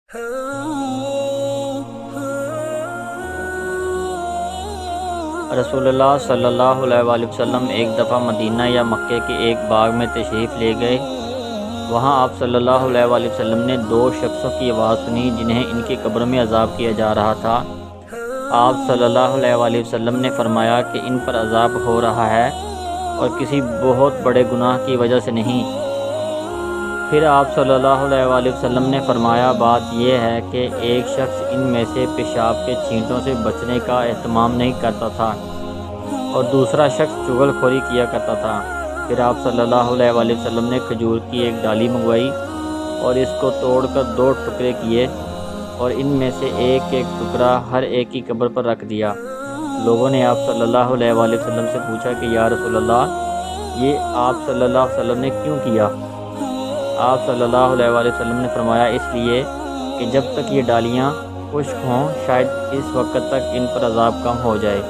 رسول اللہ صلی اللہ علیہ وآلہ وسلم ایک دفعہ مدینہ یا مکے کے ایک باغ میں تشریف لے گئے۔ وہاں آپ صلی اللہ علیہ وآلہ وسلم نے دو شخصوں کی آواز سنی جنہیں ان کی قبر میں عذاب کیا جا رہا تھا۔ آپ صلی اللہ علیہ وآلہ وسلم نے فرمایا کہ ان پر عذاب ہو رہا ہے اور کسی بہت بڑے گناہ کی وجہ سے نہیں۔ پھر آپ صلی اللہ علیہ وآلہ وسلم نے فرمایا، بات یہ ہے کہ ایک شخص ان میں سے پیشاب کے چھینٹوں سے بچنے کا اہتمام نہیں کرتا تھا اور دوسرا شخص چغل خوری کیا کرتا تھا۔ پھر آپ صلی اللہ علیہ وآلہ وسلم نے کھجور کی ایک ڈالی منگوائی اور اس کو توڑ کر 2 ٹکڑے کیے اور ان میں سے ایک ایک ٹکڑا ہر ایک کی قبر پر رکھ دیا۔ لوگوں نے آپ صلی اللہ علیہ وآلہ وسلم سے پوچھا کہ یا رسول اللہ، یہ آپ صلی اللہ علیہ وسلم نے کیوں کیا؟ آپ صلی اللہ علیہ وآلہ وسلم نے فرمایا، اس لیے کہ جب تک یہ ڈالیاں خشک ہوں شاید اس وقت تک ان پر عذاب کم ہو جائے۔